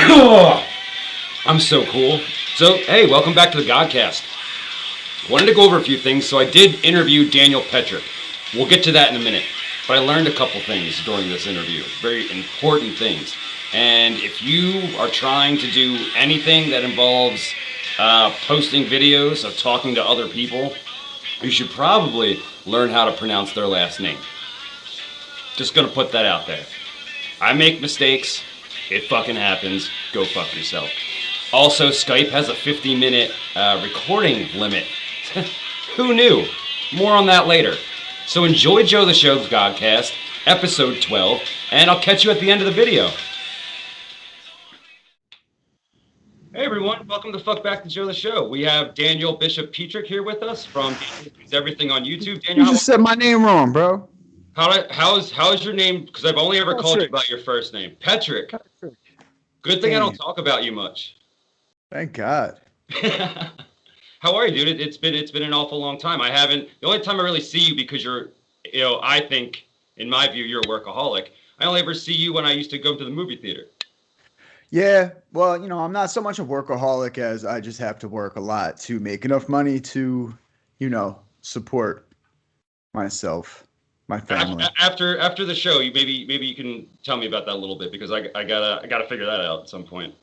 I'm so cool. So, hey, welcome back to the GODcast. Wanted to go over a few things, so I did interview Daniel Petrick. We'll get to that in a minute. But I learned a couple things during this interview, very important things. And if you are trying to do anything that involves posting videos of talking to other people, you should probably learn how to pronounce their last name. Just gonna put that out there. I make mistakes. It fucking happens. Go fuck yourself. Also, Skype has a 50-minute recording limit. Who knew? More on that later. So enjoy Joe the Show's GODcast, episode 12, and I'll catch you at the end of the video. Hey everyone, welcome to Fuck Back to Joe the Show. We have Daniel Bishop Petrick here with us from Tv Is Everything on YouTube. Daniel, you just said my name wrong, bro. How's your name? Because I've only ever called you by your first name, Petrick. Good thing I don't talk about you much. Thank God. How are you, dude? It's been an awful long time. The only time I really see you because you're, I think, in my view, you're a workaholic. I only ever see you when I used to go to the movie theater. Yeah, well, I'm not so much a workaholic as I just have to work a lot to make enough money to, support myself, my family. After the show, maybe you can tell me about that a little bit because I gotta figure that out at some point.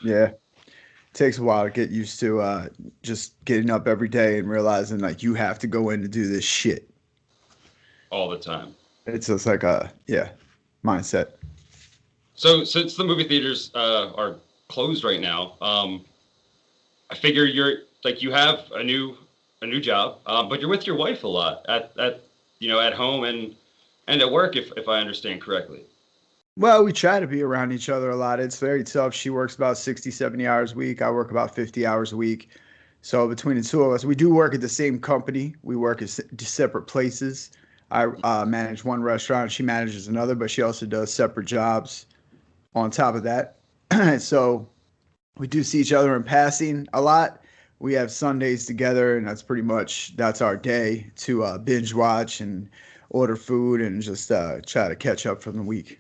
Yeah. Takes a while to get used to just getting up every day and realizing like you have to go in to do this shit all the time. It's just like mindset. So since the movie theaters are closed right now, I figure you have a new job, but you're with your wife a lot at home and at work if I understand correctly. Well, we try to be around each other a lot. It's very tough. She works about 60, 70 hours a week. I work about 50 hours a week. So between the two of us, we do work at the same company. We work at separate places. I manage one restaurant. She manages another, but she also does separate jobs on top of that. So we do see each other in passing a lot. We have Sundays together, and that's our day to binge watch and order food and just try to catch up from the week.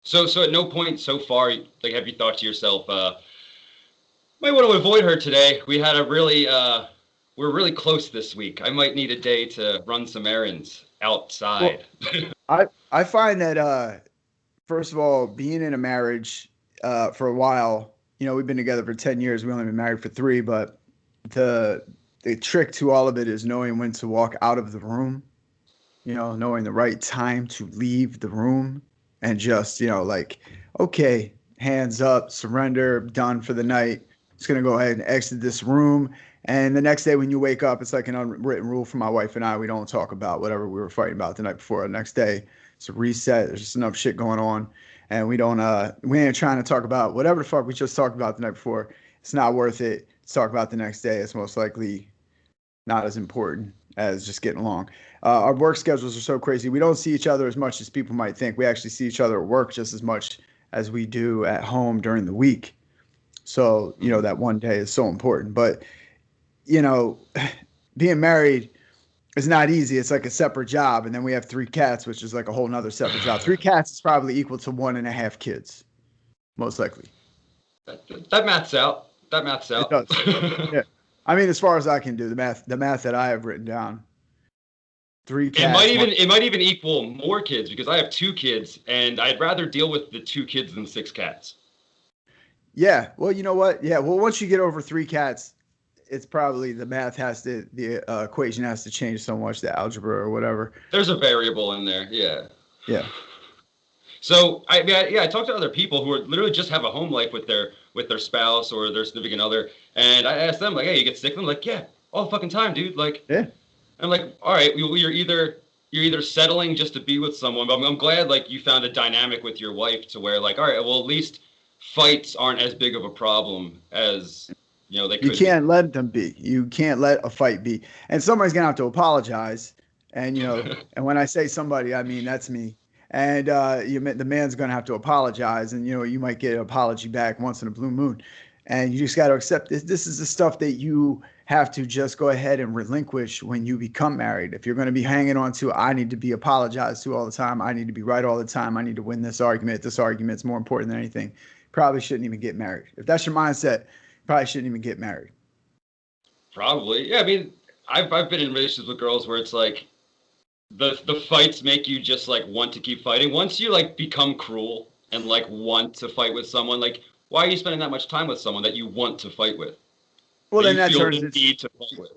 So at no point so far, have you thought to yourself, might want to avoid her today. We had we're really close this week. I might need a day to run some errands outside. Well, I find that, first of all, being in a marriage for a while, we've been together for 10 years. We only been married for 3, but the trick to all of it is knowing when to walk out of the room, knowing the right time to leave the room. And just, okay, hands up, surrender, done for the night. Just going to go ahead and exit this room. And the next day when you wake up, it's like an unwritten rule for my wife and I. We don't talk about whatever we were fighting about the night before. The next day, it's a reset. There's just enough shit going on. And we ain't trying to talk about whatever the fuck we just talked about the night before. It's not worth it to talk about the next day. It's most likely not as important as just getting along. Our work schedules are so crazy. We don't see each other as much as people might think. We actually see each other at work just as much as we do at home during the week. So, that one day is so important. But, being married is not easy. It's like a separate job. And then we have 3 cats, which is like a whole nother separate job. 3 cats is probably equal to 1.5 kids, most likely. That maths out. It does. Yeah. I mean, as far as I can do, the math that I have written down, 3 cats. It might even equal more kids because I have 2 kids, and I'd rather deal with the 2 kids than 6 cats. Yeah. Well, you know what? Yeah. Well, once you get over 3 cats, it's probably the equation has to change so much, the algebra or whatever. There's a variable in there. Yeah. Yeah. So I talked to other people who literally just have a home life with their spouse or their significant other, and I asked them like, "Hey, you get sick?" And I'm like, "Yeah, all the fucking time, dude." Like, yeah. I'm like, "All right, you're either settling just to be with someone, but I'm glad like you found a dynamic with your wife to where like, all right, well at least fights aren't as big of a problem as they could." You can't let them be. You can't let a fight be, and somebody's gonna have to apologize. And and when I say somebody, I mean that's me. And the man's going to have to apologize. And, you might get an apology back once in a blue moon. And you just got to accept this. This is the stuff that you have to just go ahead and relinquish when you become married. If you're going to be hanging on to, I need to be apologized to all the time. I need to be right all the time. I need to win this argument. This argument's more important than anything. probably shouldn't even get married. If that's your mindset, you probably shouldn't even get married. Probably. Yeah, I mean, I've been in relationships with girls where it's like the fights make you just like want to keep fighting. Once you like become cruel and like want to fight with someone, like why are you spending that much time with someone that you want to fight with? Well, That then you that feel turns the into need to fight with.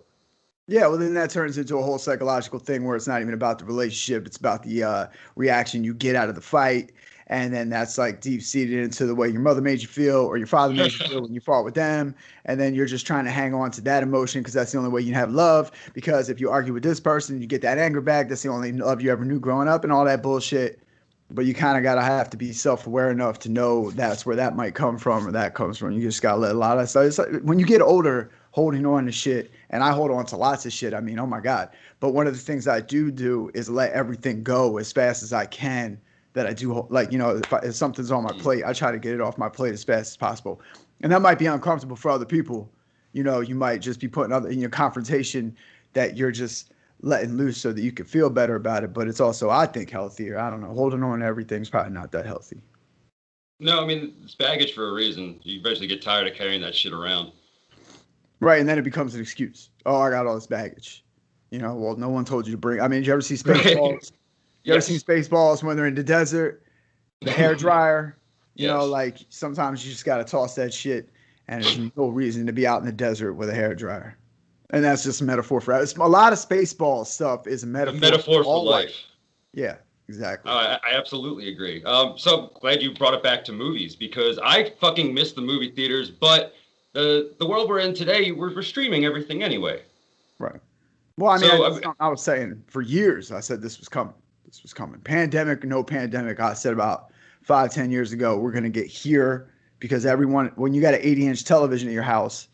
yeah. Well, then that turns into a whole psychological thing where it's not even about the relationship; it's about the reaction you get out of the fight, and then that's like deep seated into the way your mother made you feel or your father made you feel when you fought with them, and then you're just trying to hang on to that emotion because that's the only way you can have love. Because if you argue with this person, you get that anger back. That's the only love you ever knew growing up, and all that bullshit. But you kind of gotta have to be self-aware enough to know that's where that might come from or that comes from. You just gotta let a lot of that stuff. It's like when you get older, holding on to shit, and I hold on to lots of shit. I mean, oh my god. But one of the things I do is let everything go as fast as I can. That I do like, if something's on my plate, I try to get it off my plate as fast as possible, and that might be uncomfortable for other people. You might just be putting other in your confrontation that you're just letting loose so that you can feel better about it. But it's also, I think, healthier. I don't know. Holding on to everything's probably not that healthy. No, I mean, it's baggage for a reason. You eventually get tired of carrying that shit around. Right. And then it becomes an excuse. Oh, I got all this baggage. Well, no one told you to bring. I mean, did you ever see Spaceballs? You ever seen Spaceballs when they're in the desert? The hair dryer? Like sometimes you just got to toss that shit. And there's no reason to be out in the desert with a hair dryer. And that's just a metaphor for it. A lot of Spaceballs stuff is a metaphor for life. Yeah, exactly. I absolutely agree. So glad you brought it back to movies because I fucking miss the movie theaters, but the world we're in today, we're streaming everything anyway. Right. Well, I mean, I was saying for years, I said this was coming. This was coming. Pandemic, no pandemic. I said about 5-10 years ago, we're going to get here because when you got an 80-inch television at your house,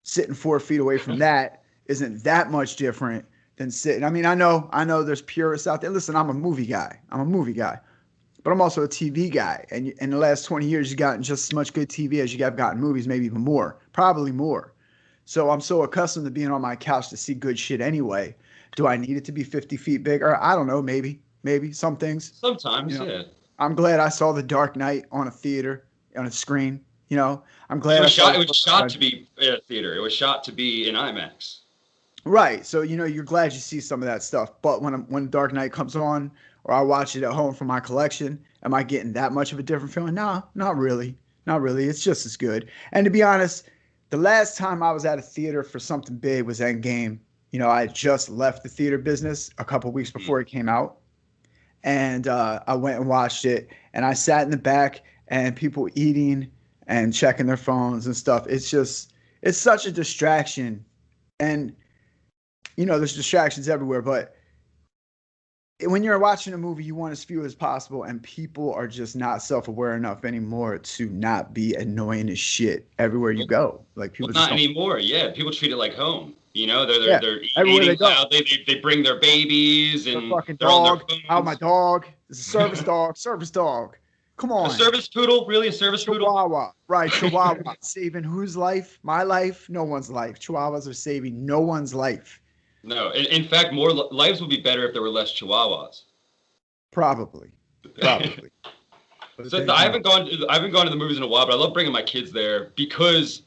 sitting 4 feet away from that isn't that much different than sitting. I mean, I know there's purists out there. Listen, I'm a movie guy, but I'm also a TV guy. And in the last 20 years, you've gotten just as much good TV as you have gotten movies, maybe even more, probably more. So I'm so accustomed to being on my couch to see good shit anyway. Do I need it to be 50 feet bigger? I don't know. Maybe some things. Sometimes, yeah. I'm glad I saw The Dark Knight on a screen. I'm glad it was shot to be in a theater. It was shot to be in IMAX. Right. So, you're glad you see some of that stuff. But when Dark Knight comes on or I watch it at home from my collection, am I getting that much of a different feeling? No, not really. Not really. It's just as good. And to be honest, the last time I was at a theater for something big was Endgame. I had just left the theater business a couple weeks before it came out. And I went and watched it. And I sat in the back and people eating and checking their phones and stuff. It's such a distraction. And, there's distractions everywhere. But when you're watching a movie, you want as few as possible. And people are just not self-aware enough anymore to not be annoying as shit everywhere you go. Like people not anymore. Yeah. People treat it like home. They're everywhere eating loud. They bring their babies and their fucking they're on dog. their phones. Out my dog. It's a service dog. Service dog. Come on. A service poodle? Really? A service poodle? Chihuahua. Right. Chihuahua. Saving whose life? My life? No one's life. Chihuahuas are saving no one's life. No. In fact, more lives would be better if there were less Chihuahuas. Probably. So I haven't gone to the movies in a while, but I love bringing my kids there because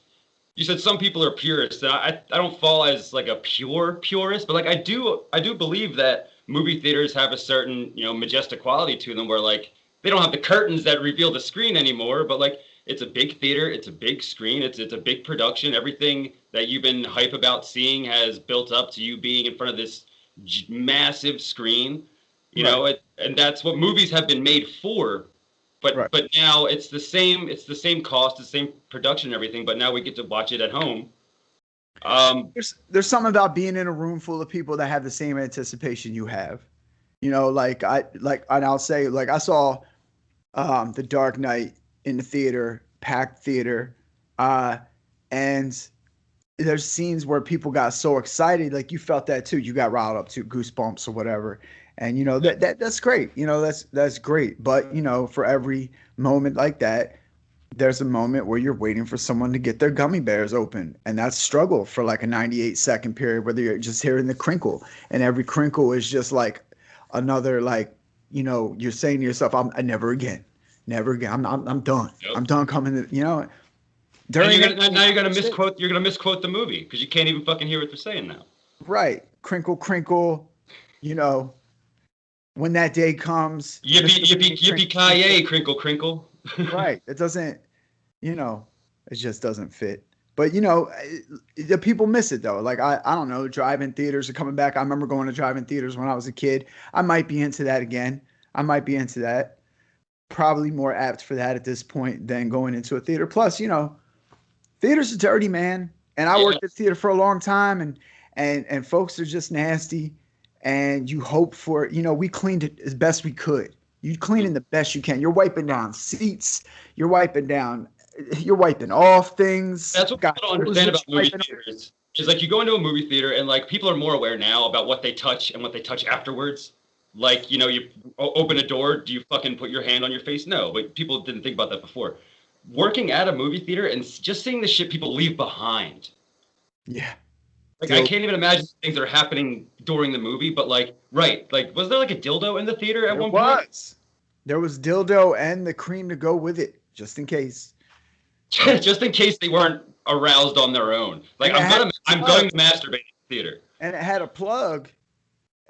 you said some people are purists, and I don't fall as like a purist, but like I do believe that movie theaters have a certain majestic quality to them where like they don't have the curtains that reveal the screen anymore, but like it's a big theater, it's a big screen, it's a big production. Everything that you've been hype about seeing has built up to you being in front of this massive screen, and that's what movies have been made for. But now it's the same cost, the same production and everything, but now we get to watch it at home. There's something about being in a room full of people that have the same anticipation you have. And I'll say like I saw The Dark Knight in the theater, packed theater, and there's scenes where people got so excited, like you felt that too. You got riled up to goosebumps or whatever. And that's great. That's great. But for every moment like that, there's a moment where you're waiting for someone to get their gummy bears open, and that's struggle for like a 98-second period, whether you're just hearing the crinkle, and every crinkle is just like another you're saying to yourself, I never again, Never again. I'm done. Nope. I'm done coming to, Now you're gonna misquote. You're gonna misquote the movie because you can't even fucking hear what they're saying now. Right. Crinkle, crinkle. When that day comes. Yippee, yippee, yippee, ki-yay, crinkle, crinkle. Right. It doesn't, it just doesn't fit. But, the people miss it, though. Like, I don't know, drive-in theaters are coming back. I remember going to drive-in theaters when I was a kid. I might be into that again. I might be into that. Probably more apt for that at this point than going into a theater. Plus, theaters are dirty, man. And I worked at theater for a long time, and folks are just nasty. And you hope for, we cleaned it as best we could. You cleaning the best you can. You're wiping down seats. You're wiping off things. That's what people don't understand about movie theaters. Is like you go into a movie theater and like people are more aware now about what they touch and what they touch afterwards. Like, you open a door, do you fucking put your hand on your face? No, but people didn't think about that before. Working at a movie theater and just seeing the shit people leave behind. Yeah. Like, I can't even imagine things that are happening during the movie, but like, right. Like, was there like a dildo in the theater at one point? There was dildo and the cream to go with it, just in case. Just in case they weren't aroused on their own. Like, I'm going to masturbate in the theater. And it had a plug.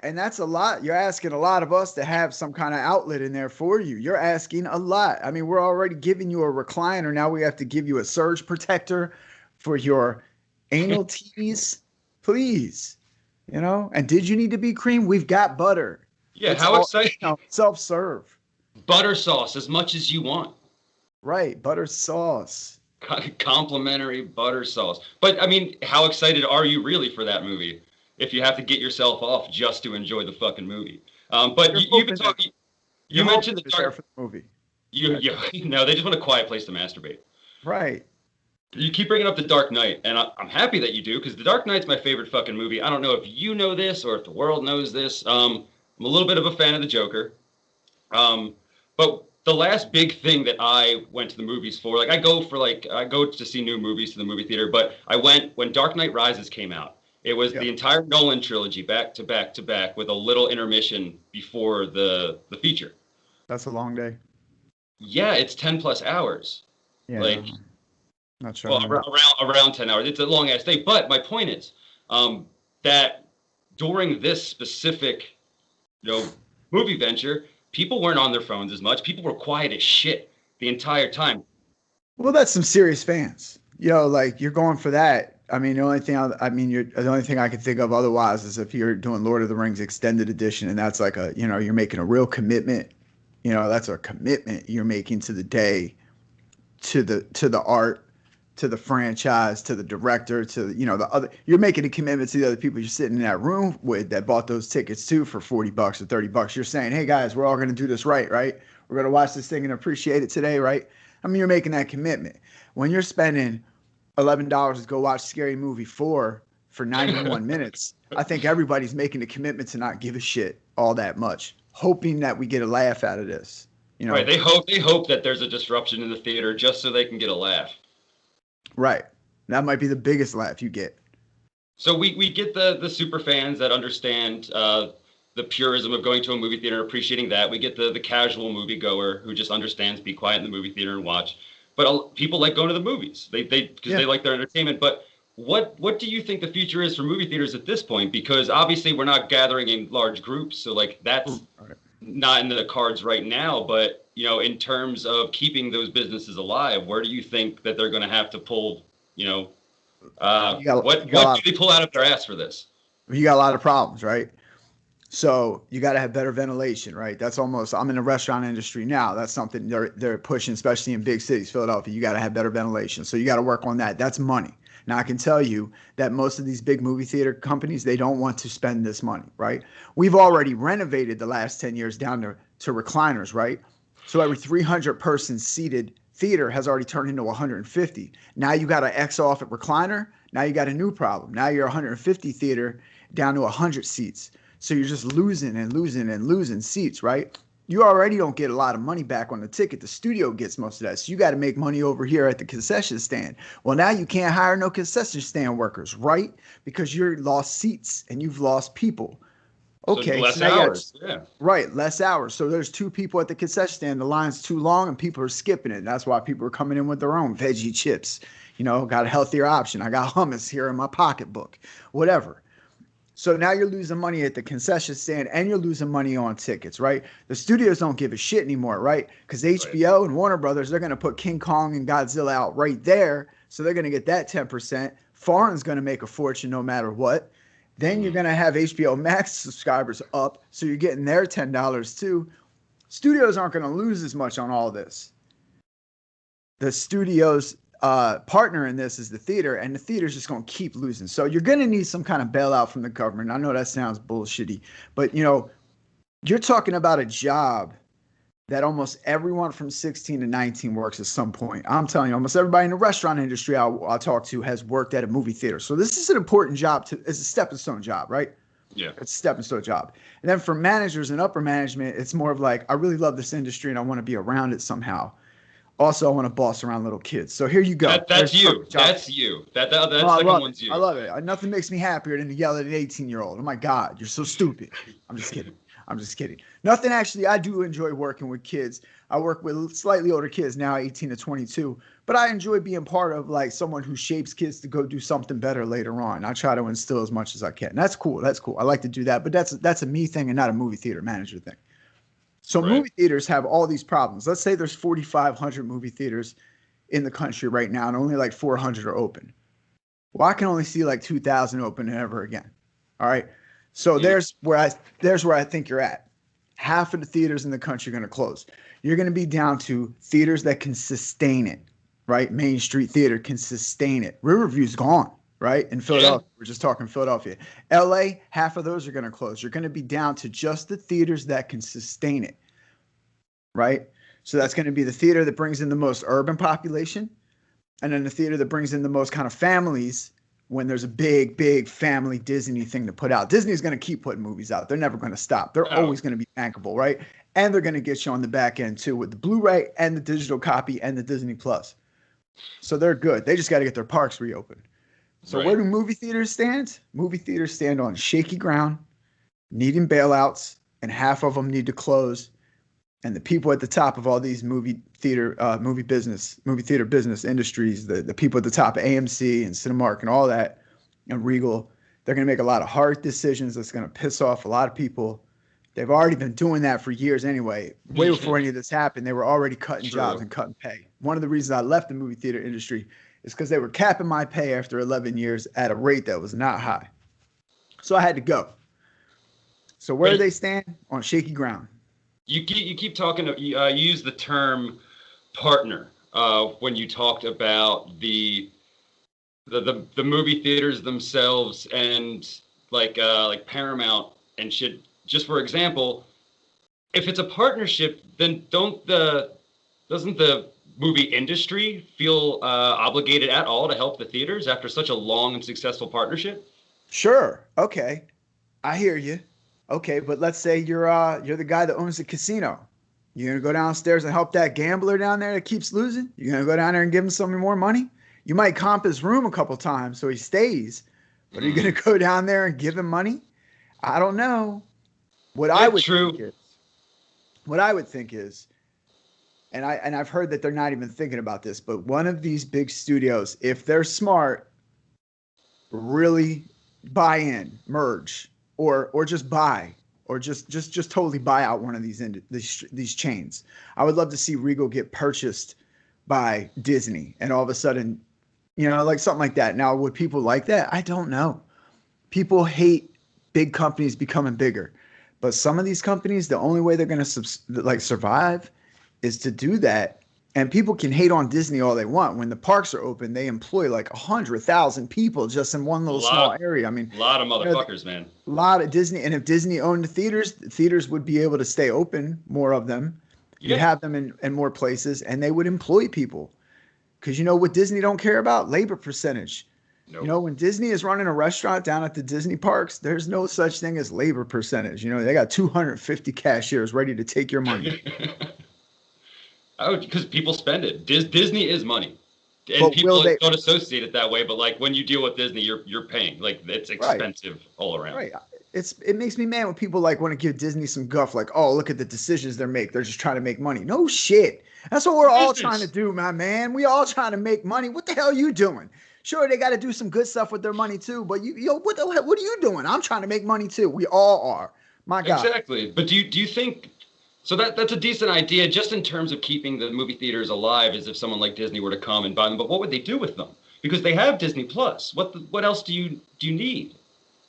And that's a lot. You're asking a lot of us to have some kind of outlet in there for you. You're asking a lot. I mean, we're already giving you a recliner. Now we have to give you a surge protector for your anal tease. Please. And did you need to be cream? We've got butter. Yeah, how exciting. Self-serve. Butter sauce as much as you want. Right, butter sauce. Complimentary butter sauce. But, I mean, how excited are you really for that movie? If you have to get yourself off just to enjoy the fucking movie. But you've been talking. You mentioned the dark for the movie. No, they just want a quiet place to masturbate. Right. You keep bringing up The Dark Knight, and I'm happy that you do, because The Dark Knight's my favorite fucking movie. I don't know if you know this or if the world knows this. I'm a little bit of a fan of the Joker. But the last big thing that I went to the movies for, like I go to see new movies to the movie theater, but I went when Dark Knight Rises came out. It was the entire Nolan trilogy back to back to back with a little intermission before the feature. That's a long day. Yeah, it's 10 plus hours. Yeah. Like, not sure. Well, around 10 hours. It's a long ass day. But my point is that during this specific, movie venture, people weren't on their phones as much. People were quiet as shit the entire time. Well, that's some serious fans. Like you're going for that. I mean, the only thing I can think of otherwise is if you're doing Lord of the Rings extended edition, and that's like you're making a real commitment. That's a commitment you're making to the day, to the art, to the franchise, to the director, to the other. You're making a commitment to the other people you're sitting in that room with that bought those tickets too for $40 or $30. You're saying, hey guys, we're all going to do this right? We're going to watch this thing and appreciate it today, right? I mean, you're making that commitment. When you're spending $11 to go watch Scary Movie 4 for 91 minutes, I think everybody's making a commitment to not give a shit all that much, hoping that we get a laugh out of this. Right. They hope that there's a disruption in the theater just so they can get a laugh. Right. That might be the biggest laugh you get. So we get the super fans that understand the purism of going to a movie theater, appreciating that. We get the casual moviegoer who just understands be quiet in the movie theater and watch. But people like going to the movies. They like their entertainment. But what do you think the future is for movie theaters at this point? Because obviously we're not gathering in large groups, so like that's not in the cards right now. But in terms of keeping those businesses alive, where do you think that they're going to have to pull? What do they pull out of their ass for this? You got a lot of problems, right? So you got to have better ventilation, right? That's almost, I'm in the restaurant industry now. That's something they're pushing, especially in big cities, Philadelphia. You got to have better ventilation. So you got to work on that. That's money. Now I can tell you that most of these big movie theater companies, they don't want to spend this money, right? We've already renovated the last 10 years down to recliners, right? So every 300 person seated theater has already turned into 150. Now you got an X off at recliner. Now you got a new problem. Now you're 150 theater down to 100 seats. So you're just losing and losing and losing seats, right? You already don't get a lot of money back on the ticket. The studio gets most of that. So you got to make money over here at the concession stand. Well, now you can't hire no concession stand workers, right? Because you're lost seats and you've lost people. Okay, So less so now you got hours. Yeah. right, less hours. So there's two people at the concession stand. The line's too long, and people are skipping it. That's why people are coming in with their own veggie chips. Got a healthier option. I got hummus here in my pocketbook, whatever. So now you're losing money at the concession stand and you're losing money on tickets, right? The studios don't give a shit anymore, right? Because Right. HBO and Warner Brothers, they're going to put King Kong and Godzilla out right there. So they're going to get that 10%. Foreign's going to make a fortune no matter what. Then you're Mhm. going to have HBO Max subscribers up. So you're getting their $10 too. Studios aren't going to lose as much on all this. The studio's partner in this is the theater, and the theater's just going to keep losing. So you're going to need some kind of bailout from the government. I know that sounds bullshitty, but you're talking about a job that almost everyone from 16 to 19 works at some point. I'm telling you, almost everybody in the restaurant industry I'll talk to has worked at a movie theater. So this is an important job. It's a stepping stone job, right? Yeah. It's a stepping stone job. And then for managers and upper management, it's more of like, I really love this industry and I want to be around it somehow. Also, I want to boss around little kids. So here you go. That's you. That's you. That second one's you. I love it. Nothing makes me happier than to yell at an 18-year-old. Oh my God, you're so stupid. I'm just kidding. I'm just kidding. Nothing actually. I do enjoy working with kids. I work with slightly older kids now, 18 to 22. But I enjoy being part of like someone who shapes kids to go do something better later on. I try to instill as much as I can. That's cool. That's cool. I like to do that. But that's a me thing and not a movie theater manager thing. So Right. movie theaters have all these problems. Let's say there's 4,500 movie theaters in the country right now, and only like 400 are open. Well, I can only see like 2,000 open ever again. All right. So there's where I think you're at. Half of the theaters in the country are going to close. You're going to be down to theaters that can sustain it, right? Main Street Theater can sustain it. Riverview's gone, right? In Philadelphia, we're just talking Philadelphia. LA, half of those are going to close. You're going to be down to just the theaters that can sustain it, right? So that's going to be the theater that brings in the most urban population, and then the theater that brings in the most kind of families when there's a big family Disney thing to put out. Disney's going to keep putting movies out. They're never going to stop. They're always going to be bankable, right? And they're going to get you on the back end too with the Blu-ray and the digital copy and the Disney Plus. So they're good. They just got to get their parks reopened. So Right. where do movie theaters stand? Movie theaters stand on shaky ground, needing bailouts, and half of them need to close. And the people at the top of all these movie theater business industries, the people at the top of AMC and Cinemark and all that, and Regal, they're going to make a lot of hard decisions that's going to piss off a lot of people. They've already been doing that for years anyway. Way before any of this happened, they were already cutting jobs and cutting pay. One of the reasons I left the movie theater industry is because they were capping my pay after 11 years at a rate that was not high. So I had to go. So where do they stand? On shaky ground. You keep talking. You use the term partner when you talked about the movie theaters themselves and like Paramount and shit. Just for example, if it's a partnership, then doesn't the movie industry feel obligated at all to help the theaters after such a long and successful partnership? Sure. Okay. I hear you. Okay, but let's say you're the guy that owns the casino. You're gonna go downstairs and help that gambler down there that keeps losing? You're gonna go down there and give him some more money? You might comp his room a couple times so he stays, but are you gonna go down there and give him money? I don't know. What I would think is, and I've heard that they're not even thinking about this, but one of these big studios, if they're smart, really buy in, merge, or just buy, or just totally buy out one of these chains. I would love to see Regal get purchased by Disney, and all of a sudden, like something like that. Now, would people like that? I don't know. People hate big companies becoming bigger, but some of these companies, the only way they're going to survive is to do that. And people can hate on Disney all they want. When the parks are open, they employ like 100,000 people just in one little small area. I mean, a lot of motherfuckers, man. A lot of Disney. And if Disney owned the theaters would be able to stay open, more of them. You'd have them in more places, and they would employ people. Because what Disney don't care about? Labor percentage. Nope. When Disney is running a restaurant down at the Disney parks, there's no such thing as labor percentage. They got 250 cashiers ready to take your money. Because people spend it. Disney is money, and people don't associate it that way. But like when you deal with Disney, you're paying. Like it's expensive all around. Right. it makes me mad when people like want to give Disney some guff, like, oh, look at the decisions they're making. They're just trying to make money. No shit. That's what we're all trying to do, my man. We all trying to make money. What the hell are you doing? Sure, they got to do some good stuff with their money too, but what are you doing? I'm trying to make money too. We all are. My God. Exactly. But do you think so that's a decent idea just in terms of keeping the movie theaters alive, as if someone like Disney were to come and buy them, but what would they do with them? Because they have Disney Plus. What else do you need?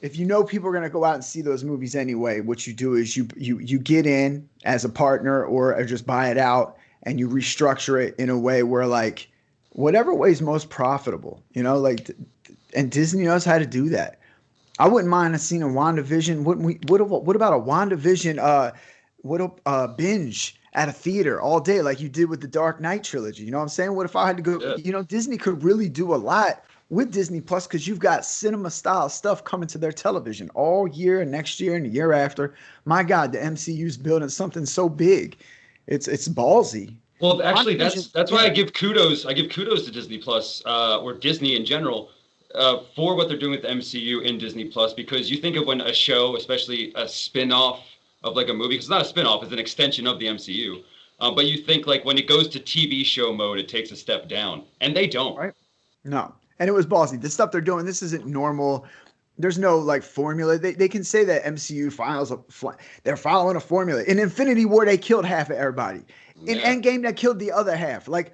If you know people are going to go out and see those movies anyway, what you do is you get in as a partner or just buy it out and you restructure it in a way where like whatever way is most profitable, like, and Disney knows how to do that. I wouldn't mind seeing a WandaVision. What about a WandaVision binge at a theater all day like you did with the Dark Knight trilogy? You know what I'm saying? What if I had to go, Disney could really do a lot with Disney Plus because you've got cinema style stuff coming to their television all year and next year and the year after. My God, the MCU's building something so big. It's ballsy. Well, actually, that's why I give kudos. I give kudos to Disney Plus or Disney in general for what they're doing with the MCU in Disney Plus, because you think of when a show, especially a spin-off of like a movie, because it's not a spin-off, it's an extension of the MCU. But you think like when it goes to TV show mode, it takes a step down, and they don't. Right? No. And it was ballsy. The stuff they're doing, this isn't normal. There's no like formula. They can say that MCU they're following a formula. In Infinity War, they killed half of everybody. In Endgame, they killed the other half. Like,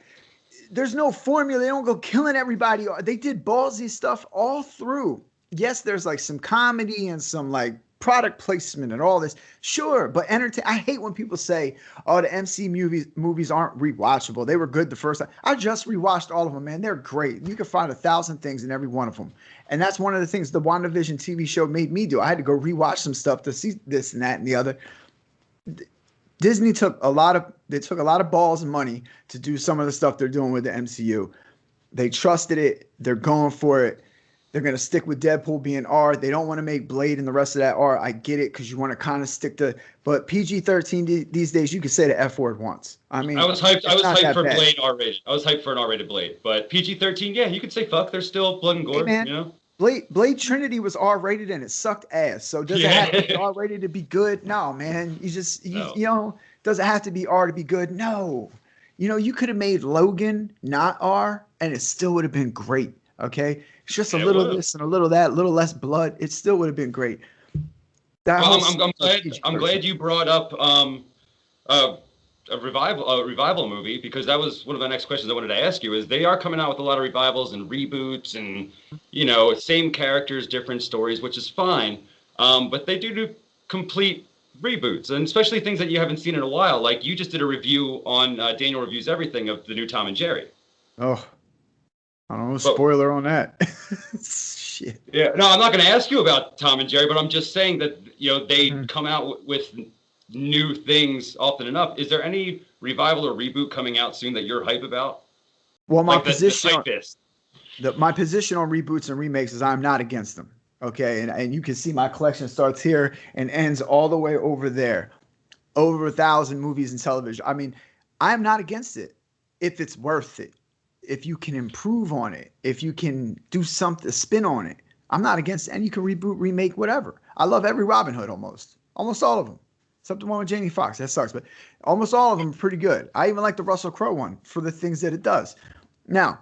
there's no formula. They don't go killing everybody. They did ballsy stuff all through. Yes, there's like some comedy and some like product placement and all this. Sure, but I hate when people say, oh, the MC movies aren't rewatchable. They were good the first time. I just rewatched all of them, man. They're great. You can find 1,000 things in every one of them. And that's one of the things the WandaVision TV show made me do. I had to go rewatch some stuff to see this and that and the other. Disney took a lot of balls and money to do some of the stuff they're doing with the MCU. They trusted it. They're going for it. They're going to stick with Deadpool being R. They don't want to make Blade and the rest of that R. I get it, because you want to kind of stick to, but PG-13 these days, you can say the F word once. I mean, I was hyped for Blade R-rated. I was hyped for an R-rated Blade, but PG-13, yeah, you could say fuck. There's still blood and gore, hey, man, Blade Trinity was R-rated and it sucked ass. So does it have to be R-rated to be good? No, man. Does it have to be R to be good? No. You could have made Logan not R and it still would have been great. Okay. It's just a little this and a little that, a little less blood. It still would have been great. I'm glad you brought up a revival movie, because that was one of the next questions I wanted to ask you. Is they are coming out with a lot of revivals and reboots and same characters, different stories, which is fine. But they do complete reboots, and especially things that you haven't seen in a while. Like you just did a review on Daniel Reviews Everything of the new Tom and Jerry. Oh. I don't know, spoiler on that. Shit. Yeah, no, I'm not going to ask you about Tom and Jerry, but I'm just saying that they come out with new things often enough. Is there any revival or reboot coming out soon that you're hype about? Well, my position on reboots and remakes is I'm not against them. Okay, and you can see my collection starts here and ends all the way over there. Over 1,000 movies and television. I mean, I'm not against it if it's worth it. If you can improve on it, if you can do something, spin on it, I'm not against it. And you can reboot, remake, whatever. I love every Robin Hood almost all of them. Except the one with Jamie Foxx. That sucks, but almost all of them are pretty good. I even like the Russell Crowe one for the things that it does. Now,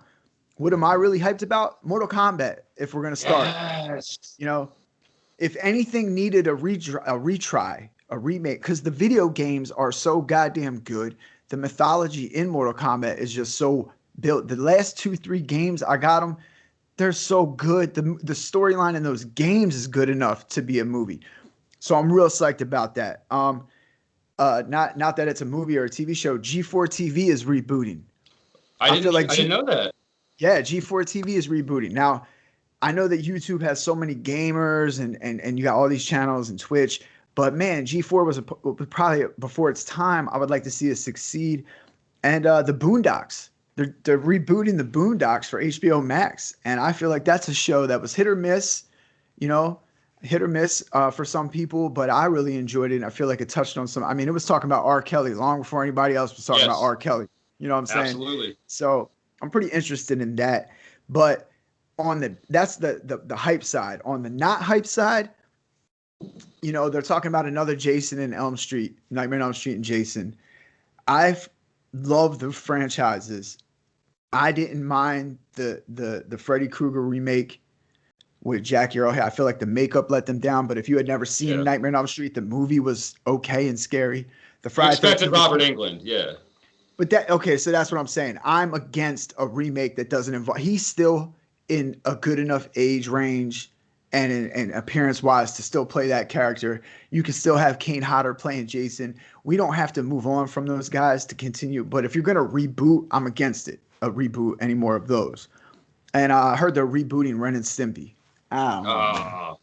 what am I really hyped about? Mortal Kombat, if we're going to start. Yes. If anything needed a retry, a remake, because the video games are so goddamn good. The mythology in Mortal Kombat is just so built. The last 2-3 games I got them, they're so good. The storyline in those games is good enough to be a movie. So I'm real psyched about that. Not that it's a movie or a TV show. G4 TV is rebooting. I didn't know that. Yeah, G4 TV is rebooting. Now, I know that YouTube has so many gamers and you got all these channels and Twitch, but man, G4 was probably before its time. I would like to see it succeed. And the Boondocks. They're rebooting the Boondocks for HBO Max, and I feel like that's a show that was hit or miss, for some people, but I really enjoyed it, and I feel like it touched on some. I mean, it was talking about R. Kelly long before anybody else was talking about R. Kelly. You know what I'm saying? Absolutely. So I'm pretty interested in that. But that's the hype side. On the not hype side, you know, they're talking about another Jason in Elm Street, Nightmare on Elm Street and Jason. I've loved the franchises. I didn't mind the Freddy Krueger remake with Jackie Earle. I feel like the makeup let them down, but if you had never seen Nightmare on Elm Street, the movie was okay and scary. The You expected Robert Englund, yeah. But so that's what I'm saying. I'm against a remake that doesn't involve. He's still in a good enough age range and appearance wise to still play that character. You can still have Kane Hodder playing Jason. We don't have to move on from those guys to continue. But if you're gonna reboot, I'm against it. A reboot any more of those. And I heard they're rebooting Ren and Stimpy. Well,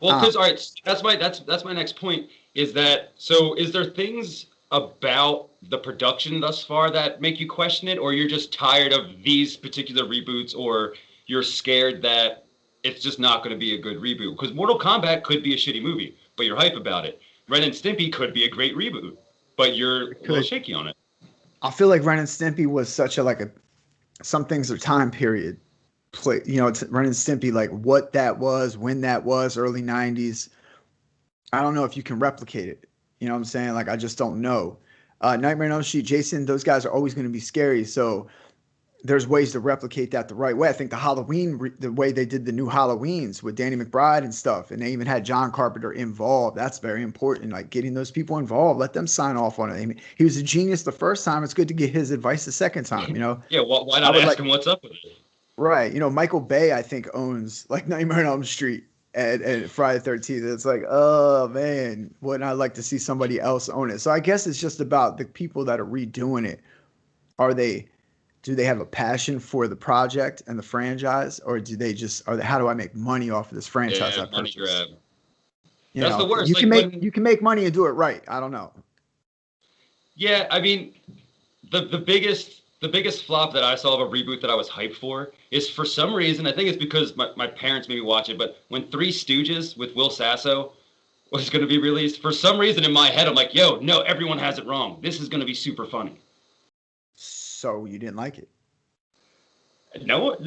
because all right, that's my next point. Is that so? Is there things about the production thus far that make you question it, or you're just tired of these particular reboots, or you're scared that it's just not going to be a good reboot? Because Mortal Kombat could be a shitty movie, but you're hype about it. Ren and Stimpy could be a great reboot, but you're a little shaky on it. I feel like Ren and Stimpy was such some things are time period. Ren and Stimpy, like what that was, when that was, early 90s. I don't know if you can replicate it. You know what I'm saying? Like, I just don't know. Nightmare on Elm Street, Jason, those guys are always going to be scary. So there's ways to replicate that the right way. I think the way they did the new Halloweens with Danny McBride and stuff, and they even had John Carpenter involved. That's very important. Like, getting those people involved, let them sign off on it. I mean, he was a genius the first time. It's good to get his advice the second time, you know? Yeah, well, why not ask him what's up with it? Right. You know, Michael Bay, I think, owns like Nightmare on Elm Street and Friday the 13th. It's like, oh man, wouldn't I like to see somebody else own it? So I guess it's just about the people that are redoing it. Do they have a passion for the project and the franchise, or do they just how do I make money off of this franchise? Yeah, money grab. That's the worst. You can make money and do it right. I don't know. Yeah, I mean, the biggest flop that I saw of a reboot that I was hyped for is, for some reason, I think it's because my parents made me watch it, but when Three Stooges with Will Sasso was going to be released, for some reason in my head, I'm like, yo, no, everyone has it wrong. This is going to be super funny. So you didn't like it? No.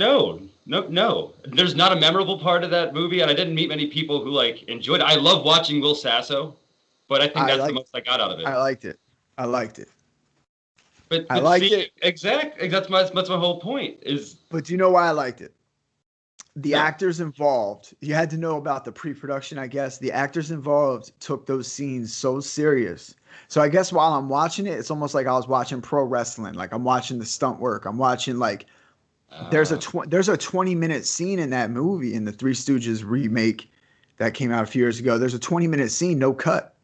There's not a memorable part of that movie, and I didn't meet many people who like enjoyed it. I love watching Will Sasso, but I think that's the most I got out of it. I liked it. But I liked it. Exactly. That's my whole point. But do you know why I liked it? The actors involved. You had to know about the pre-production, I guess. The actors involved took those scenes so serious. So I guess while I'm watching it, it's almost like I was watching pro wrestling. Like, I'm watching the stunt work. I'm watching like there's a 20-minute scene in that movie, in the Three Stooges remake that came out a few years ago. There's a 20-minute scene, no cut.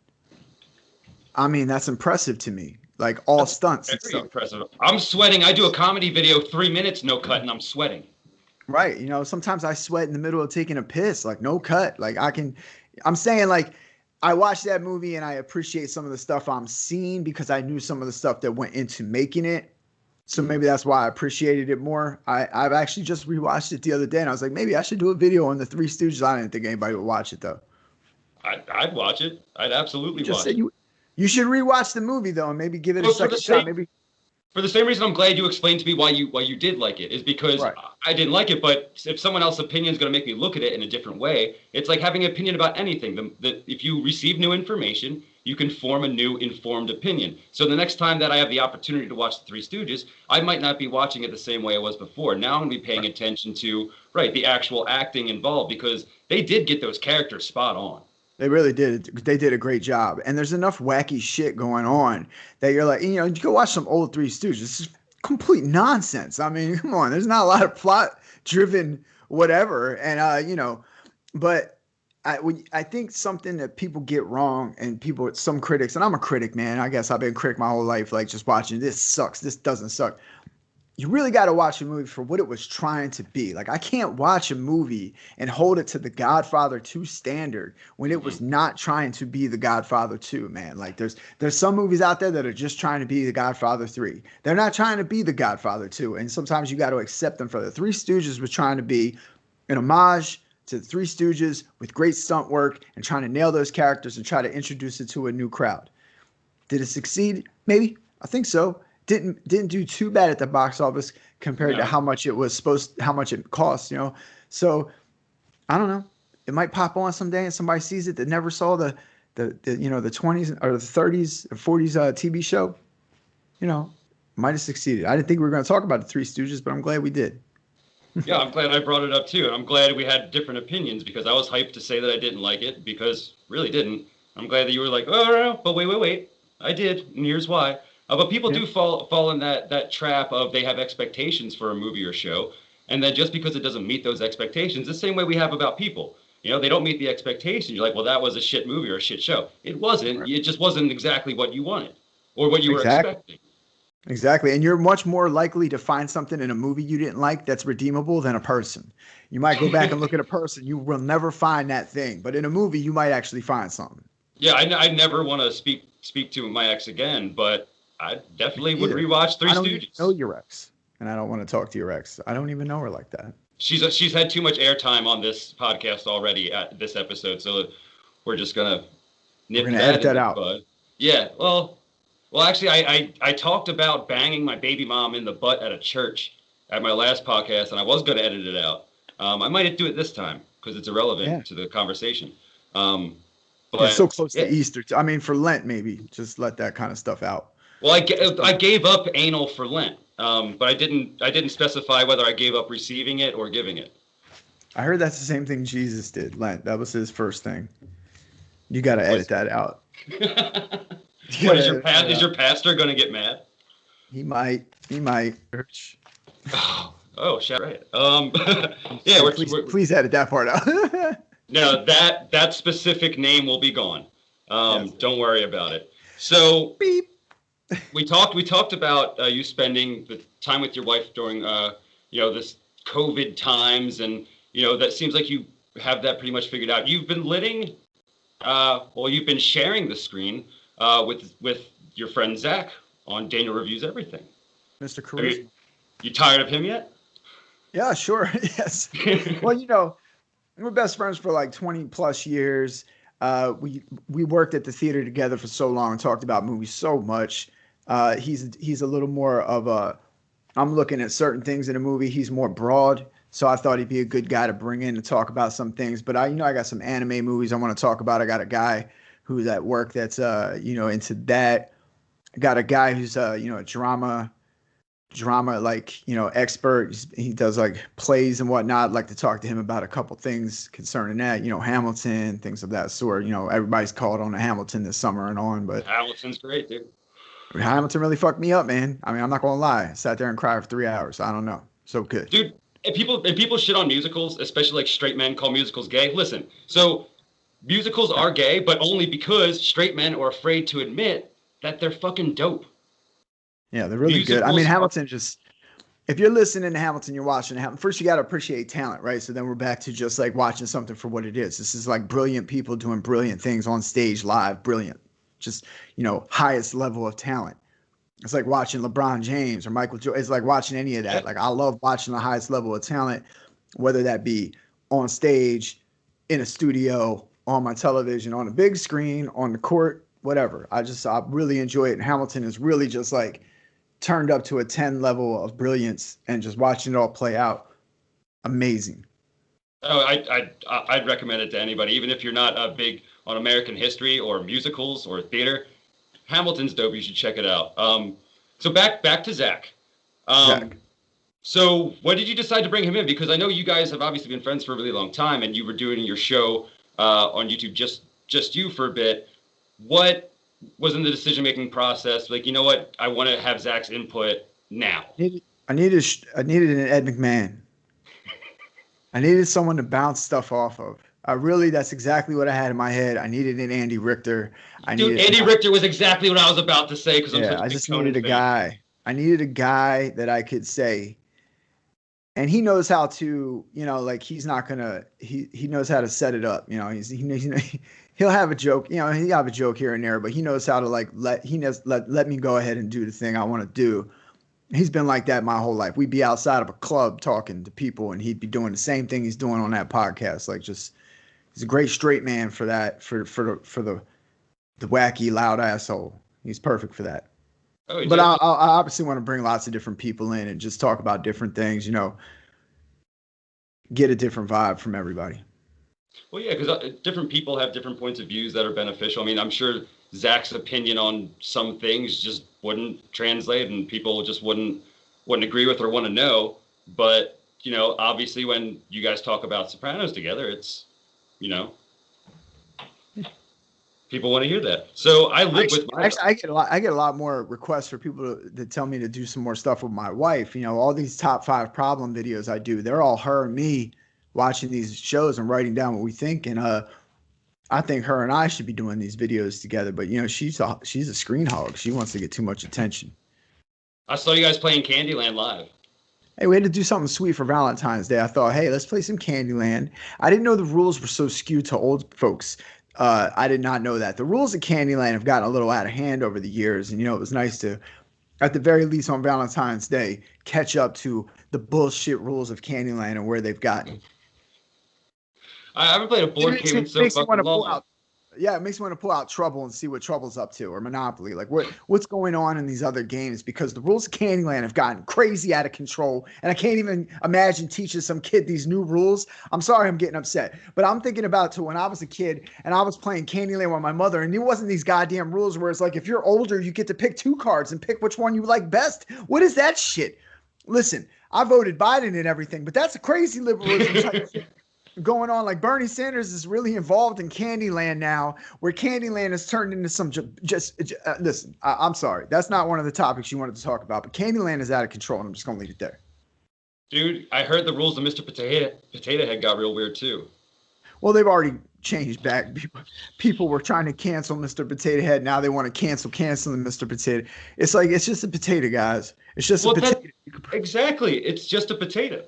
I mean, that's impressive to me. Like, all stunts and stuff. Impressive. I'm sweating. I do a comedy video, 3 minutes, no cut, and I'm sweating. Right. You know, sometimes I sweat in the middle of taking a piss, like no cut. Like, I'm saying, like, I watched that movie and I appreciate some of the stuff I'm seeing because I knew some of the stuff that went into making it. So maybe that's why I appreciated it more. I've actually just rewatched it the other day and I was like, maybe I should do a video on the Three Stooges. I didn't think anybody would watch it though. I'd watch it. I'd absolutely watch it. You should rewatch the movie though and maybe give it a second shot. Maybe. For the same reason, I'm glad you explained to me why you did like it, is because I didn't like it. But if someone else's opinion is going to make me look at it in a different way, it's like having an opinion about anything. If you receive new information, you can form a new informed opinion. So the next time that I have the opportunity to watch the Three Stooges, I might not be watching it the same way I was before. Now I'm going to be paying attention to the actual acting involved, because they did get those characters spot on. They really did. They did a great job. And there's enough wacky shit going on that you're like, you go watch some old Three Stooges. This is complete nonsense. I mean, come on. There's not a lot of plot-driven whatever. And, but I think something that people get wrong, and some critics, and I'm a critic, man. I guess I've been a critic my whole life, like just watching this sucks. This doesn't suck. You really got to watch a movie for what it was trying to be. Like, I can't watch a movie and hold it to the Godfather 2 standard when it was not trying to be the Godfather 2, man. Like, there's some movies out there that are just trying to be the Godfather 3. They're not trying to be the Godfather 2. And sometimes you got to accept them for the Three Stooges was trying to be an homage to the Three Stooges with great stunt work and trying to nail those characters and try to introduce it to a new crowd. Did it succeed? Maybe. I think so. Didn't do too bad at the box office compared to how much it cost, So I don't know. it might pop on someday and somebody sees it that never saw the 20s or the 30s or 40s TV show, might have succeeded. I didn't think we were going to talk about the Three Stooges, but I'm glad we did. Yeah, I'm glad I brought it up too. And I'm glad we had different opinions because I was hyped to say that I didn't like it because really didn't. I'm glad that you were like, oh, no, but wait. I did, and here's why. But people do fall in that trap of they have expectations for a movie or show. And then just because it doesn't meet those expectations, the same way we have about people. They don't meet the expectation. You're like, well, that was a shit movie or a shit show. It wasn't. Right. It just wasn't exactly what you wanted or what you were expecting. Exactly. And you're much more likely to find something in a movie you didn't like that's redeemable than a person. You might go back and look at a person. You will never find that thing. But in a movie, you might actually find something. Yeah, I never want to speak to my ex again, but I definitely would rewatch Three Stooges. I don't even know your ex, and I don't want to talk to your ex. I don't even know her like that. She's had too much airtime on this podcast already at this episode, so we're just gonna edit that out. Bud. Yeah, well, actually, I talked about banging my baby mom in the butt at a church at my last podcast, and I was gonna edit it out. I might do it this time because it's irrelevant to the conversation. But it's so close to Easter. I mean, for Lent, maybe just let that kind of stuff out. Well, I gave up anal for Lent, but I didn't specify whether I gave up receiving it or giving it. I heard that's the same thing Jesus did. Lent. That was his first thing. You got to edit that out. What is your pastor going to get mad? He might. Oh, shit, right. Yeah, please edit that part out. No, that specific name will be gone. Yes. Don't worry about it. So beep. We talked about you spending the time with your wife during this COVID times, and that seems like you have that pretty much figured out. You've been you've been sharing the screen with your friend Zach on Daniel Reviews Everything. Mr. Charisma. You tired of him yet? Yeah, sure. Yes. Well, we're best friends for like 20 plus years. We worked at the theater together for so long and talked about movies so much. He's a little more of I'm looking at certain things in a movie. He's more broad. So I thought he'd be a good guy to bring in and talk about some things. But I got some anime movies I want to talk about. I got a guy who's at work that's, into that. I got a guy who's, a drama expert. He does like plays and whatnot. I'd like to talk to him about a couple things concerning that, Hamilton, things of that sort. Everybody's called on to Hamilton this summer and on, but Hamilton's great, dude. Hamilton really fucked me up, man. I mean, I'm not gonna lie. I sat there and cried for 3 hours. I don't know. So good. Dude, and people shit on musicals, especially like straight men call musicals gay. Listen, so musicals are gay, but only because straight men are afraid to admit that they're fucking dope. Yeah, they're really good. I mean, Hamilton if you're listening to Hamilton, you're watching Hamilton. First, you got to appreciate talent, right? So then we're back to just like watching something for what it is. This is like brilliant people doing brilliant things on stage live. Brilliant. Just, highest level of talent. It's like watching LeBron James or Michael Jordan. It's like watching any of that. Like I love watching the highest level of talent, whether that be on stage, in a studio, on my television, on a big screen, on the court, whatever. I really enjoy it. And Hamilton is really just like turned up to a 10 level of brilliance, and just watching it all play out. Amazing. Oh, I'd recommend it to anybody, even if you're not big on American history or musicals or theater. Hamilton's dope. You should check it out. So back to Zach. Zach. So when did you decide to bring him in? Because I know you guys have obviously been friends for a really long time, and you were doing your show on YouTube, just you for a bit. What was in the decision-making process? Like, you know what? I want to have Zach's input now. I needed an Ed McMahon. I needed someone to bounce stuff off of. That's exactly what I had in my head. I needed an Andy Richter. Andy Richter was exactly what I was about to say. I just needed a guy. I needed a guy that I could say, and he knows how to, he's not gonna. He knows how to set it up. He'll have a joke. He'll have a joke here and there, but he knows how to let me go ahead and do the thing I want to do. He's been like that my whole life. We'd be outside of a club talking to people, and he'd be doing the same thing he's doing on that podcast. He's a great straight man for that, for the wacky, loud asshole. He's perfect for that. Oh, but I obviously want to bring lots of different people in and just talk about different things, get a different vibe from everybody. Well, yeah, because different people have different points of views that are beneficial. I mean, I'm sure Zach's opinion on some things just wouldn't translate, and people just wouldn't agree with or want to know. But obviously, when you guys talk about Sopranos together, it's you know, people want to hear that. So I live with my Actually, I get a lot more requests for people to tell me to do some more stuff with my wife. All these top 5 problem videos I do, they're all her and me watching these shows and writing down what we think. And I think her and I should be doing these videos together. But she's a screen hog. She wants to get too much attention. I saw you guys playing Candyland live. Hey, we had to do something sweet for Valentine's Day. I thought, hey, let's play some Candyland. I didn't know the rules were so skewed to old folks. I did not know that. The rules of Candyland have gotten a little out of hand over the years. And, it was nice to, at the very least on Valentine's Day, catch up to the bullshit rules of Candyland and where they've gotten. I haven't played a board game in so fucking long. Yeah, it makes me want to pull out Trouble and see what Trouble's up to, or Monopoly. Like what's going on in these other games, because the rules of Candyland have gotten crazy out of control, and I can't even imagine teaching some kid these new rules. I'm sorry I'm getting upset, but I'm thinking about to when I was a kid and I was playing Candyland with my mother, and it wasn't these goddamn rules where it's like if you're older you get to pick 2 cards and pick which one you like best. What is that shit? Listen, I voted Biden and everything, but that's a crazy liberalism type shit going on. Like Bernie Sanders is really involved in Candyland now, where Candyland has turned into some listen, I'm sorry. That's not one of the topics you wanted to talk about, but Candyland is out of control, and I'm just going to leave it there. Dude, I heard the rules of Mr. Potato Head got real weird too. Well, they've already changed back. People were trying to cancel Mr. Potato Head. Now they want to canceling Mr. Potato. It's like, it's just a potato, guys. It's just a potato. Exactly. It's just a potato.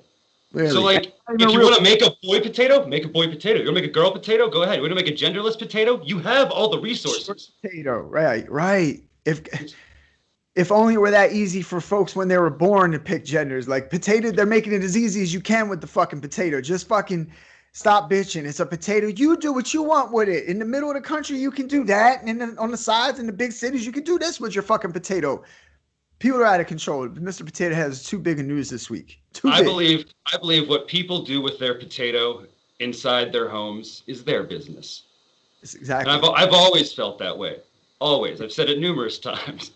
Really? So, like, if you want to make a boy potato, make a boy potato. You want to make a girl potato? Go ahead. You want to make a genderless potato? You have all the resources. Potato, right. If only it were that easy for folks when they were born to pick genders. Like potato, they're making it as easy as you can with the fucking potato. Just fucking stop bitching. It's a potato. You do what you want with it. In the middle of the country, you can do that. And then on the sides in the big cities, you can do this with your fucking potato. People are out of control. Mr. Potato has too big a news this week. I believe what people do with their potato inside their homes is their business. It's exactly. And I've always felt that way. Always. I've said it numerous times.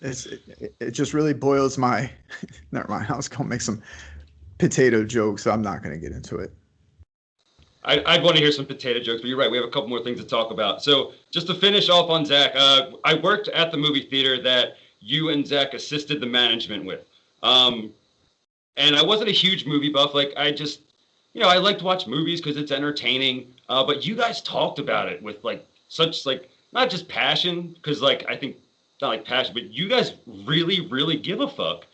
It just really boils my. Never mind. I was gonna make some potato jokes, so I'm not gonna get into it. I'd want to hear some potato jokes, but you're right. We have a couple more things to talk about. So just to finish off on Zach, I worked at the movie theater that you and Zach assisted the management with. And I wasn't a huge movie buff. Like I just, I like to watch movies because it's entertaining. But you guys talked about it with like such like, not just passion, because like, I think not like passion, but you guys really, really give a fuck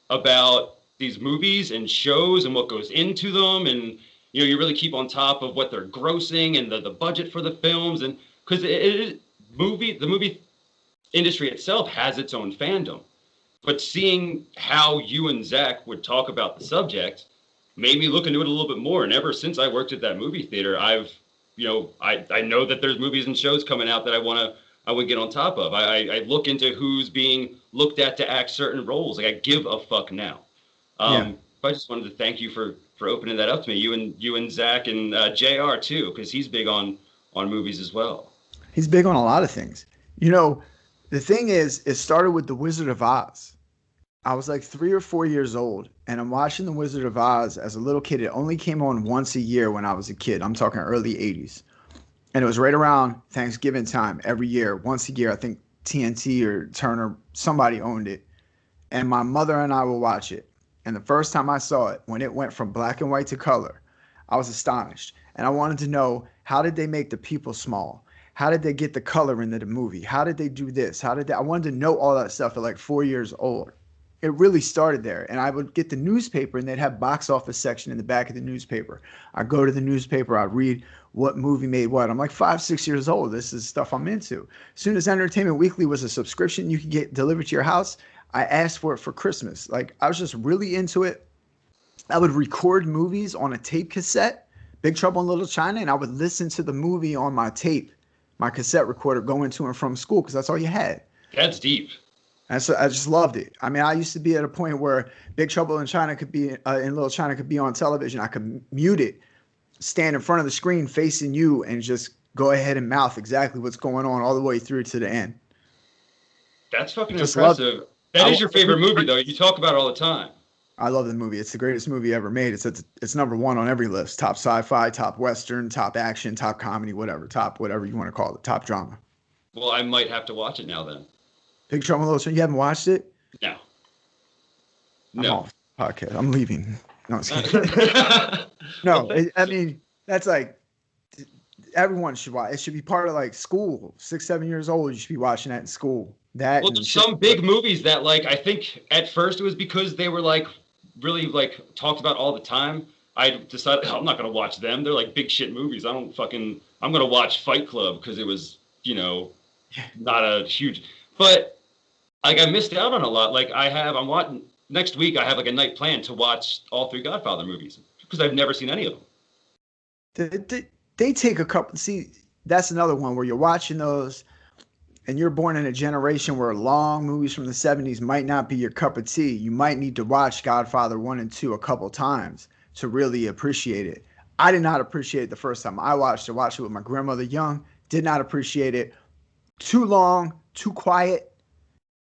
about these movies and shows and what goes into them. And, you really keep on top of what they're grossing and the budget for the films. And because the movie industry itself has its own fandom, but seeing how you and Zach would talk about the subject made me look into it a little bit more. And ever since I worked at that movie theater, I know that there's movies and shows coming out that I would get on top of. I look into who's being looked at to act certain roles. Like I give a fuck now. But I just wanted to thank you for opening that up to me. You and Zach and JR too, because he's big on movies as well. He's big on a lot of things. The thing is, it started with The Wizard of Oz. I was like 3 or 4 years old, and I'm watching The Wizard of Oz as a little kid. It only came on once a year when I was a kid. I'm talking early 80s. And it was right around Thanksgiving time every year. Once a year, I think TNT or Turner, somebody owned it. And my mother and I will watch it. And the first time I saw it, when it went from black and white to color, I was astonished. And I wanted to know, how did they make the people small? How did they get the color into the movie? How did they do this? I wanted to know all that stuff at like 4 years old. It really started there. And I would get the newspaper, and they'd have box office section in the back of the newspaper. I'd go to the newspaper. I'd read what movie made what. I'm like 5, 6 years old. This is stuff I'm into. As soon as Entertainment Weekly was a subscription you could get delivered to your house, I asked for it for Christmas. Like I was just really into it. I would record movies on a tape cassette, Big Trouble in Little China, and I would listen to the movie on my tape, my cassette recorder, going to and from school, because that's all you had. That's deep. And so I just loved it. I mean, I used to be at a point where Big Trouble in China in Little China could be on television. I could mute it stand in front of the screen facing you and just go ahead and mouth exactly what's going on all the way through to the end. That's fucking impressive. That is your favorite movie, though. You talk about it all the time. I love the movie. It's the greatest movie ever made. It's number one on every list. Top sci-fi, top western, top action, top comedy, whatever. Top whatever you want to call it. Top drama. Well, I might have to watch it now then. Big Trouble in Little China. You haven't watched it? No. I'm off. Okay, I'm leaving. No, I'm just kidding. No, I mean, that's like, everyone should watch. It should be part of like school. 6, 7 years old, you should be watching that in school. Well, there's some big movies that, like, I think at first it was because they were like really like talked about all the time. I decided I'm not gonna watch them. They're like big shit movies. I'm gonna watch Fight Club because it was, you know, not a huge. But like I missed out on a lot. Like I'm watching next week. I have like a night plan to watch all 3 Godfather movies because I've never seen any of them. They take a couple. See, that's another one where you're watching those. And you're born in a generation where long movies from the 70s might not be your cup of tea. You might need to watch Godfather 1 and 2 a couple times to really appreciate it. I did not appreciate it the first time I watched it with my grandmother young. Did not appreciate it. Too long, too quiet,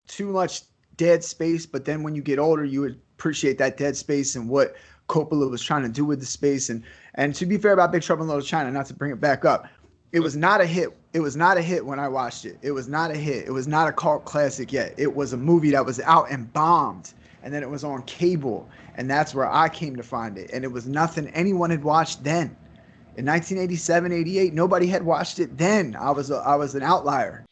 too much dead space. But then when you get older, you appreciate that dead space and what Coppola was trying to do with the space. And to be fair about Big Trouble in Little China, not to bring it back up, it was not a hit. It was not a hit when I watched it. It was not a hit. It was not a cult classic yet. It was a movie that was out and bombed. And then it was on cable. And that's where I came to find it. And it was nothing anyone had watched then. In 1987, 88, nobody had watched it then. I was an outlier.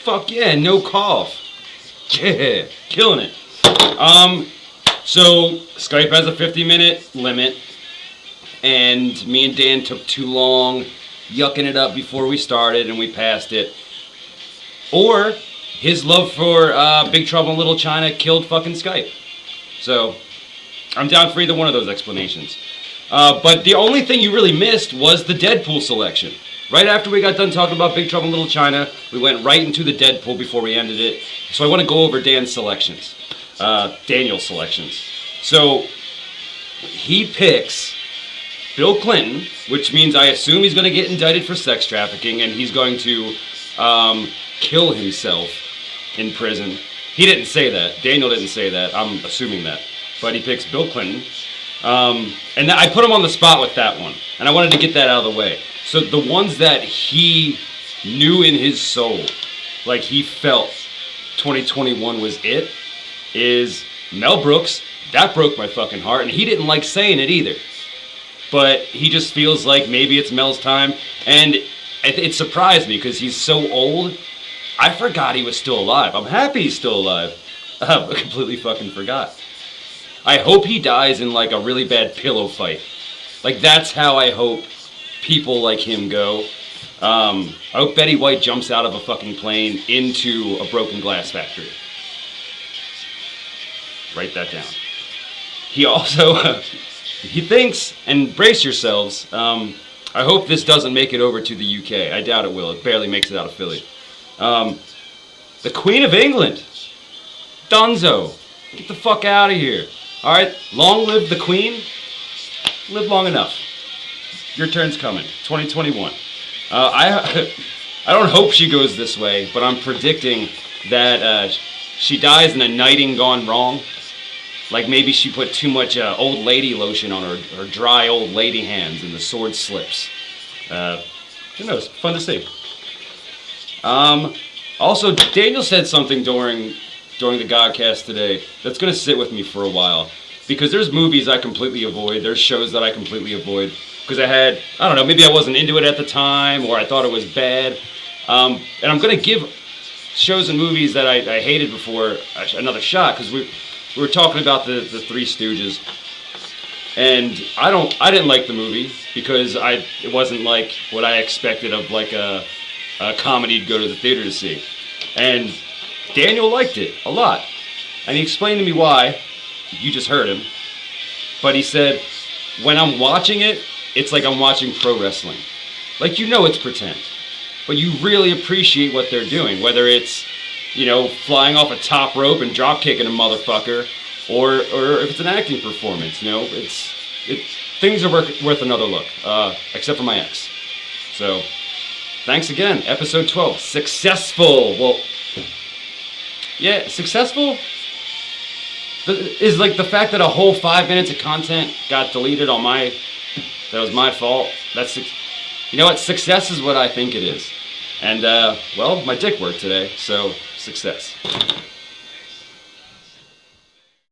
Fuck yeah, no cough. Yeah, killing it. So Skype has a 50-minute limit, and me and Dan took too long yucking it up before we started, and we passed it. Or his love for Big Trouble in Little China killed fucking Skype. So I'm down for either one of those explanations. But the only thing you really missed was the Deadpool selection. Right after we got done talking about Big Trouble in Little China, we went right into the Deadpool before we ended it. So I want to go over Dan's selections. Daniel's selections. So he picks Bill Clinton, which means I assume he's going to get indicted for sex trafficking and he's going to kill himself in prison. He didn't say that. Daniel didn't say that. I'm assuming that. But he picks Bill Clinton. And I put him on the spot with that one. And I wanted to get that out of the way. So the ones that he knew in his soul, like he felt 2021 was it, is Mel Brooks. That broke my fucking heart. And he didn't like saying it either. But he just feels like maybe it's Mel's time. And it surprised me because he's so old. I forgot he was still alive. I'm happy he's still alive. I completely fucking forgot. I hope he dies in like a really bad pillow fight. Like that's how I hope people like him go. I hope Betty White jumps out of a fucking plane into a broken glass factory. Write that down. He also, he thinks, and brace yourselves, I hope this doesn't make it over to the UK. I doubt it will. It barely makes it out of Philly. The Queen of England. Dunzo. Get the fuck out of here. Alright, long live the Queen. Live long enough. Your turn's coming. 2021. I don't hope she goes this way, but I'm predicting that she dies in a knighting gone wrong. Like maybe she put too much old lady lotion on her dry old lady hands and the sword slips. Who knows? Fun to see. Also, Daniel said something during the GODcast today that's going to sit with me for a while. Because there's movies I completely avoid. There's shows that I completely avoid. Because I don't know, maybe I wasn't into it at the time or I thought it was bad. And I'm going to give shows and movies that I hated before another shot. Because we were talking about the Three Stooges. And I didn't like the movie because it wasn't like what I expected of like a comedy to go to the theater to see. And Daniel liked it a lot. And he explained to me why. You just heard him. But he said, when I'm watching it, it's like I'm watching pro wrestling. Like, you know it's pretend, but you really appreciate what they're doing, whether it's, you know, flying off a top rope and drop kicking a motherfucker, or if it's an acting performance. You know, it's things are worth another look, except for my ex. So, thanks again. Episode 12, successful. Well, yeah, successful is like the fact that a whole 5 minutes of content got deleted on that was my fault. You know what? Success is what I think it is. And, well, my dick worked today, so success.